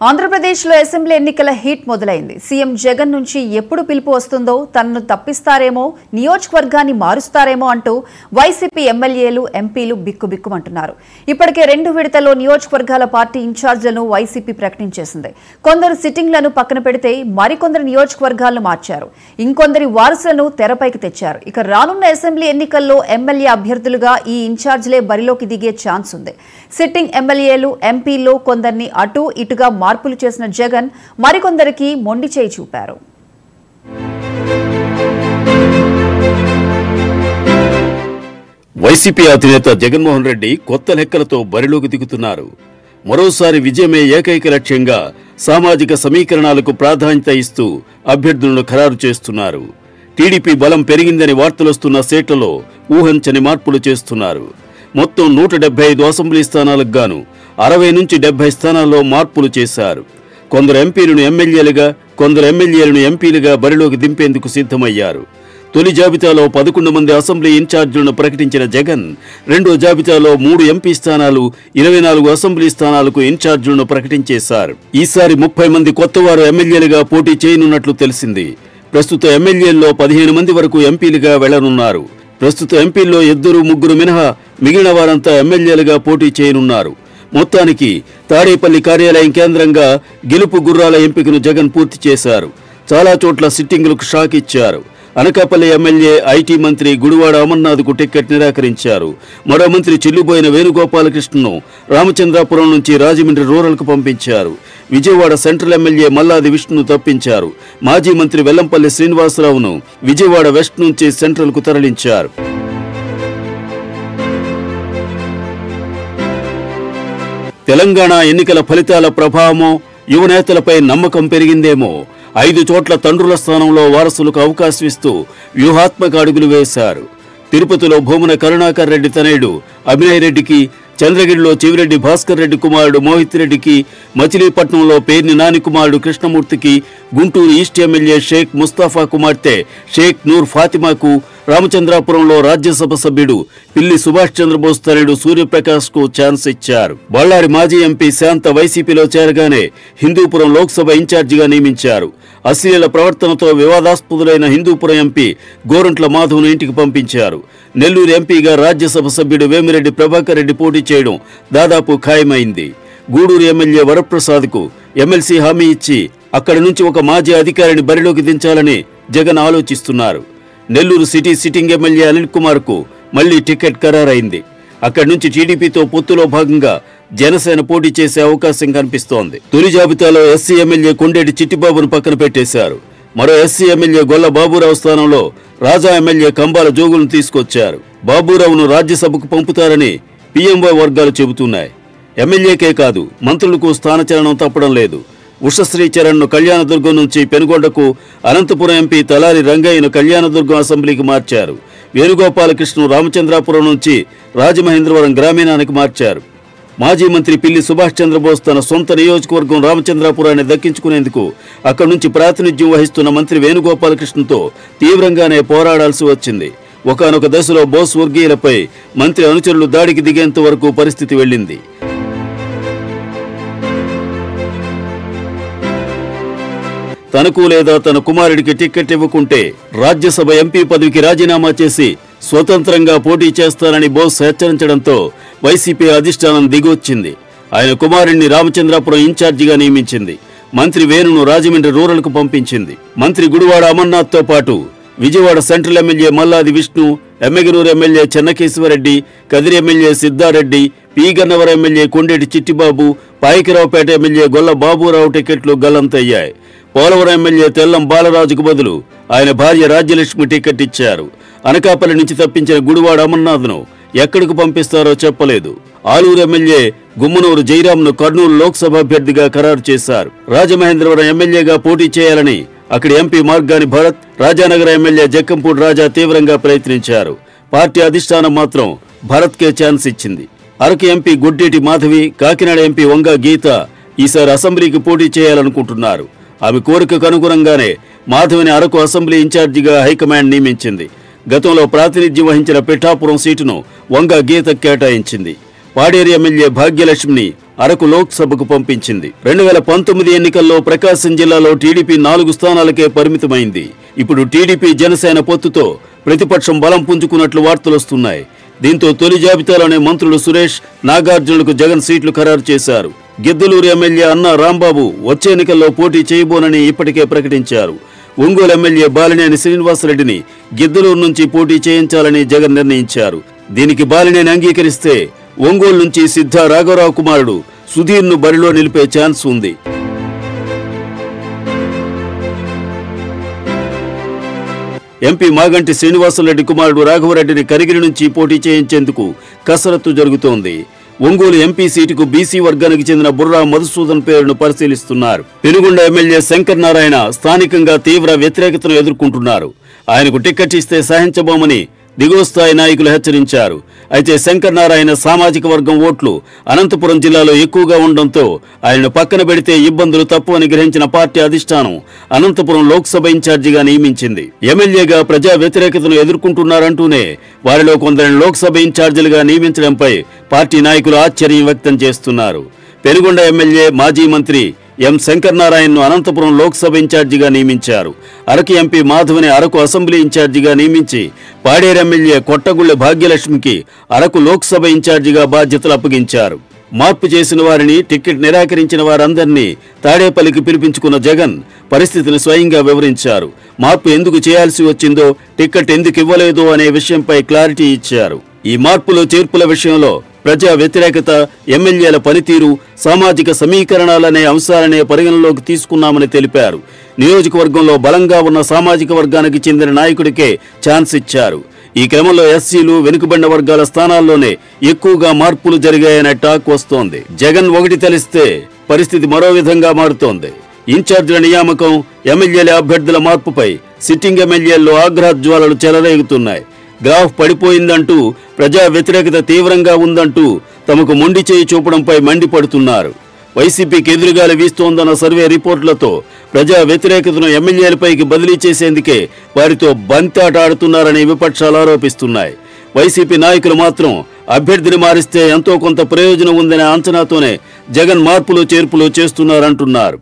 ఆంధ్రప్రదేశ్లో అసెంబ్లీ ఎన్నికల హీట్ మొదలైంది. సీఎం జగన్ నుంచి ఎప్పుడు పిలుపు వస్తుందో, తనను తప్పిస్తారేమో, నియోజకవర్గాన్ని మారుస్తారేమో అంటూ వైసీపీ ఎమ్మెల్యేలు, ఎంపీలు బిక్కుబిక్కుమంటున్నారు. ఇప్పటికే 2 విడతల్లో నియోజకవర్గాల పార్టీ ఇన్ఛార్జీలను వైసీపీ ప్రకటించేసింది. కొందరు సిట్టింగ్లను పక్కన పెడితే మరికొందరు నియోజకవర్గాలను మార్చారు. ఇంకొందరి వారసులను తెరపైకి తెచ్చారు. ఇక రానున్న అసెంబ్లీ ఎన్నికల్లో ఎమ్మెల్యే అభ్యర్థులుగా ఈ ఇన్ఛార్జీలే బరిలోకి దిగే ఛాన్స్ ఉంది. సిట్టింగ్ ఎమ్మెల్యేలు, ఎంపీల్లో కొందరిని అటు ఇటుగా మార్పులు చేసిన జగన్ మరికొందరికి మొండి చేయి చూపారు. వైసీపీ అధినేత జగన్మోహన్ రెడ్డి కొత్త లెక్కలతో బరిలోకి దిగుతున్నారు. మరోసారి విజయమే ఏకైక లక్ష్యంగా సామాజిక సమీకరణాలకు ప్రాధాన్యత ఇస్తూ అభ్యర్థులను ఖరారు చేస్తున్నారు. టీడీపీ బలం పెరిగిందని వార్తలొస్తున్న సీట్లలో ఊహంచని మార్పులు చేస్తున్నారు. మొత్తం 175 అసెంబ్లీ స్థానాలకు గాను 60 నుంచి 70 స్థానాల్లో మార్పులు చేశారు. కొందరు ఎంపీలను ఎమ్మెల్యేలుగా, కొందరు ఎమ్మెల్యేలను ఎంపీలుగా బరిలోకి దింపేందుకు సిద్ధమయ్యారు. తొలి జాబితాలో 11 మంది అసెంబ్లీ ఇన్ఛార్జీలను ప్రకటించిన జగన్ రెండో జాబితాలో 3 ఎంపీ స్థానాలు, 24 అసెంబ్లీ స్థానాలకు ఇన్ఛార్జీలను ప్రకటించేశారు. ఈసారి 30 మంది కొత్తవారు ఎమ్మెల్యేలుగా పోటీ చేయనున్నట్లు తెలిసింది. ప్రస్తుత ఎమ్మెల్యేల్లో 15 మంది వరకు ఎంపీలుగా వెళ్లనున్నారు. ప్రస్తుత ఎంపీల్లో 2-3 మినహా మిగిలిన వారంతా ఎమ్మెల్యేలుగా పోటీ చేయనున్నారు. మొత్తానికి తాడేపల్లి కార్యాలయం కేంద్రంగా గెలుపు గుర్రాల ఎంపికను జగన్ పూర్తి చేశారు. చాలా చోట్ల సిట్టింగులకు షాక్ ఇచ్చారు. అనకాపల్లి ఎమ్మెల్యే ఐటీ మంత్రి గుడివాడ అమర్నాథ్కు టికెట్ నిరాకరించారు. మరో మంత్రి చెల్లుబోయిన వేణుగోపాలకృష్ణను రామచంద్రాపురం నుంచి రాజమండ్రి రూరల్కు పంపించారు. విజయవాడ సెంట్రల్ ఎమ్మెల్యే మల్లాది విష్ణును తప్పించారు. మాజీ మంత్రి వెల్లంపల్లి శ్రీనివాసరావును విజయవాడ వెస్ట్ నుంచి సెంట్రల్కు తరలించారు. తెలంగాణ ఎన్నికల ఫలితాల ప్రభావమో, యువనేతలపై నమ్మకం పెరిగిందేమో 5 చోట్ల తండ్రుల స్థానంలో వారసులకు అవకాశం ఇస్తూ వ్యూహాత్మక అడుగులు వేశారు. తిరుపతిలో భూమన కరుణాకర్ రెడ్డి తనయుడు అభినయ్ రెడ్డికి, చంద్రగిరిలో చెవిరెడ్డి భాస్కర్ రెడ్డి కుమారుడు మోహిత్ రెడ్డికి, మచిలీపట్నంలో పేర్ని నాని కుమారుడు కృష్ణమూర్తికి, గుంటూరు ఈస్ట్ ఎమ్మెల్యే షేక్ ముస్తాఫా కుమార్తె షేక్ నూర్ ఫాతిమాకు, రామచంద్రాపురంలో రాజ్యసభ సభ్యుడు పిల్లి సుభాష్ చంద్రబోస్ తనయుడు సూర్యప్రకాష్ కు ఛాన్స్ ఇచ్చారు. బళ్ళారి మాజీ ఎంపీ శాంత వైసీపీలో చేరగానే హిందూపురం లోక్సభ ఇన్ఛార్జిగా నియమించారు. అశ్లీల ప్రవర్తనతో వివాదాస్పదులైన హిందూపురం ఎంపీ గోరంట్ల మాధవ్ను ఇంటికి పంపించారు. నెల్లూరు ఎంపీగా రాజ్యసభ సభ్యుడు వేమిరెడ్డి ప్రభాకర్ రెడ్డి పోటీ చేయడం దాదాపు ఖాయమైంది. గూడూరు ఎమ్మెల్యే వరప్రసాద్కు ఎమ్మెల్సీ హామీ ఇచ్చి అక్కడి నుంచి ఒక మాజీ అధికారిని బరిలోకి దించాలని జగన్ ఆలోచిస్తున్నారు. Nellore city sitting MLA Anil Kumar కు మళ్లీ టికెట్ ఖరారైంది. అక్కడి నుంచి టీడీపీతో పొత్తులో భాగంగా జనసేన పోటీ చేసే అవకాశం కనిపిస్తోంది. తొలి జాబితాలో ఎస్సీ ఎమ్మెల్యే కొండేటి చిట్టిబాబును పక్కన పెట్టేశారు. మరో ఎస్సీ ఎమ్మెల్యే గొల్ల బాబురావు స్థానంలో రాజా ఎమ్మెల్యే కంబాల జోగులను తీసుకొచ్చారు. బాబురావును రాజ్యసభకు పంపుతారని పీఎంఓ వర్గాలు చెబుతున్నాయి. ఎమ్మెల్యేకే కాదు, మంత్రులకు స్థానచలనం తప్పడం లేదు. ఉషశ్రీ చరణ్ ను కళ్యాణదుర్గం నుంచి పెనుగొండకు, అనంతపురం ఎంపీ తలారి రంగయ్యను కళ్యాణదుర్గం అసెంబ్లీకి మార్చారు. వేణుగోపాలకృష్ణ రామచంద్రాపురం నుంచి రాజమహేంద్రవరం గ్రామీణానికి మార్చారు. మాజీ మంత్రి పిల్లి సుభాష్ చంద్రబోస్ తన సొంత నియోజకవర్గం రామచంద్రాపురాన్ని దక్కించుకునేందుకు అక్కడి నుంచి ప్రాతినిధ్యం వహిస్తున్న మంత్రి వేణుగోపాలకృష్ణతో తీవ్రంగానే పోరాడాల్సి వచ్చింది. ఒకానొక దశలో బోస్ వర్గీయులపై మంత్రి అనుచరులు దాడికి దిగేంత వరకు పరిస్థితి వెళ్ళింది. తనకు లేదా తన కుమారుడికి టికెట్ ఇవ్వకుంటే రాజ్యసభ ఎంపీ పదవికి రాజీనామా చేసి స్వతంత్రంగా పోటీ చేస్తానని బోస్ హెచ్చరించడంతో వైసీపీ అధిష్టానం దిగొచ్చింది. ఆయన కుమారుడిని రామచంద్రాపురం ఇన్ఛార్జిగా నియమించింది. మంత్రి వేణును రాజమండ్రి రూరల్కు పంపించింది. మంత్రి గుడివాడ అమర్నాథ్తో పాటు Vijayawada central MLA Malladi Vishnu, Yemmiganur MLA Chennakeswara Reddy, Kadiri MLA Siddha Reddy, P Gannavaram MLA Kondeti Chittibabu, పాయకిరావుపేట MLA గొల్ల బాబురావు టికెట్లు గల్లంతయ్యాయి. పోలవరం ఎమ్మెల్యే తెల్లం బాలరాజుకు బదులు ఆయన భార్య రాజ్యలక్ష్మి టికెట్ ఇచ్చారు. అనకాపల్లి నుంచి తప్పించిన గుడివాడ అమర్నాథ్ను ఎక్కడికి పంపిస్తారో చెప్పలేదు. ఆలూరు ఎమ్మెల్యే గుమ్మనూరు జయరాంను కర్నూలు లోక్సభ అభ్యర్థిగా ఖరారు చేశారు. రాజమహేంద్రవరం ఎమ్మెల్యేగా పోటీ చేయాలని అక్కడి ఎంపీ మార్గాని భరత్, రాజానగరం ఎమ్మెల్యే జక్కంపూడి రాజా తీవ్రంగా ప్రయత్నించారు. పార్టీ అధిష్టానం మాత్రం భరత్కే ఛాన్స్ ఇచ్చింది. అరకు ఎంపీ గొడ్డేటి మాధవి, కాకినాడ ఎంపీ వంగా గీత ఈసారి అసెంబ్లీకి పోటీ చేయాలనుకుంటున్నారు. ఆమె కోరికకు అనుగుణంగానే మాధవిని అరకు అసెంబ్లీ ఇన్ఛార్జిగా హైకమాండ్ నియమించింది. గతంలో ప్రాతినిధ్యం వహించిన పిఠాపురం సీటును వంగా గీత కేటాయించింది. పాడేరు ఎమ్మెల్యే భాగ్యలక్ష్మిని అరకు లోక్సభకు పంపించింది. 2019 ఎన్నికల్లో ప్రకాశం జిల్లాలో టీడీపీ 4 స్థానాలకే పరిమితమైంది. ఇప్పుడు టీడీపీ జనసేన పొత్తుతో ప్రతిపక్షం బలం పుంజుకున్నట్లు వార్తలొస్తున్నాయి. దీంతో తొలి జాబితాలోనే మంత్రులు సురేష్, నాగార్జునులకు జగన్ సీట్లు ఖరారు చేశారు. గిద్దలూరు ఎమ్మెల్యే అన్నా రాంబాబు వచ్చే ఎన్నికల్లో పోటీ చేయబోనని ఇప్పటికే ప్రకటించారు. ఒంగోలు ఎమ్మెల్యే బాలినేని శ్రీనివాసరెడ్డిని గిద్దలూరు నుంచి పోటీ చేయించాలని జగన్ నిర్ణయించారు. దీనికి బాలినేని అంగీకరిస్తే ఒంగోలు నుంచి సిద్ధ రాఘవరావు కుమారుడు సుధీర్ను బరిలో నిలిపే ఛాన్స్ ఉంది. ఎంపీ మాగంటి శ్రీనివాసరెడ్డి కుమారుడు రాఘవరెడ్డిని కనిగిరి నుంచి పోటీ చేయించేందుకు కసరత్తు జరుగుతోంది. ఒంగోలు ఎంపీ సీటుకు బీసీ వర్గానికి చెందిన బుర్రా మధుసూదన్ పేరును పరిశీలిస్తున్నారు. పెనుగొండ ఎమ్మెల్యే శంకర్ నారాయణ స్థానికంగా తీవ్ర వ్యతిరేకతను ఎదుర్కొంటున్నారు. ఆయనకు టికెట్ ఇస్తే సహించబోమని దిగువ స్థాయి నాయకులు హెచ్చరించారు. అయితే శంకర్ నారాయణ సామాజిక వర్గం ఓట్లు అనంతపురం జిల్లాలో ఎక్కువగా ఉండడంతో ఆయనను పక్కన పెడితే ఇబ్బందులు తప్పవని గ్రహించిన పార్టీ అధిష్టానం అనంతపురం లోక్సభ ఇన్ఛార్జిగా నియమించింది. ఎమ్మెల్యేగా ప్రజా వ్యతిరేకతను ఎదుర్కొంటున్నారంటూనే వారిలో కొందరిని లోక్సభ ఇన్ఛార్జీలుగా నియమించడంపై పార్టీ నాయకులు ఆశ్చర్యం వ్యక్తం చేస్తున్నారు. పెనుగొండ ఎమ్మెల్యే మాజీ మంత్రి ఎం శంకర్ నారాయణను అనంతపురం లోక్సభ ఇన్ఛార్జిగా నియమించారు. అరకు ఎంపీ మాధవని అరకు అసెంబ్లీ ఇన్ఛార్జిగా నియమించి పాడేరు ఎమ్మెల్యే కొట్టగుళ్ల భాగ్యలక్ష్మికి అరకు లోక్సభ ఇన్ఛార్జిగా బాధ్యతలు అప్పగించారు. మార్పు చేసిన వారిని, టికెట్ నిరాకరించిన వారందరినీ తాడేపల్లికి పిలిపించుకున్న జగన్ పరిస్థితిని స్వయంగా వివరించారు. మార్పు ఎందుకు చేయాల్సి వచ్చిందో, టికెట్ ఎందుకు ఇవ్వలేదో అనే విషయంపై క్లారిటీ ఇచ్చారు. ఈ మార్పులు చేర్పుల విషయంలో ప్రజా వ్యతిరేకత, ఎమ్మెల్యేల పనితీరు, సామాజిక సమీకరణాలనే అంశాలనే పరిగణలోకి తీసుకున్నామని తెలిపారు. నియోజకవర్గంలో బలంగా ఉన్న సామాజిక వర్గానికి చెందిన నాయకుడికే ఛాన్స్ ఇచ్చారు. ఈ క్రమంలో ఎస్సీలు, వెనుకబడిన వర్గాల స్థానాల్లోనే ఎక్కువగా మార్పులు జరిగాయనే టాక్ వస్తోంది. జగన్ ఒకటి తెలిస్తే పరిస్థితి మరో విధంగా మారుతోంది. ఇన్ఛార్జీల నియామకం, ఎమ్మెల్యేల అభ్యర్థుల మార్పుపై సిట్టింగ్ ఎమ్మెల్యేల్లో ఆగ్రహజ్వాలలు చెలరేగుతున్నాయి. గ్రాఫ్ పడిపోయిందంటూ, ప్రజా వ్యతిరేకత తీవ్రంగా ఉందంటూ తమకు మొండి చేయి చూపడంపై మండిపడుతున్నారు. వైసీపీకి ఎదురుగాలి వీస్తోందన్న సర్వే రిపోర్టులతో ప్రజా వ్యతిరేకతను ఎమ్మెల్యేలపైకి బదిలీ చేసేందుకే వారితో బంతాట ఆడుతున్నారని విపక్షాలు ఆరోపిస్తున్నాయి. వైసీపీ నాయకులు మాత్రం అభ్యర్థిని మారిస్తే ఎంతో కొంత ప్రయోజనం ఉందనే అంచనాతోనే జగన్ మార్పులు చేర్పులు చేస్తున్నారంటున్నారు.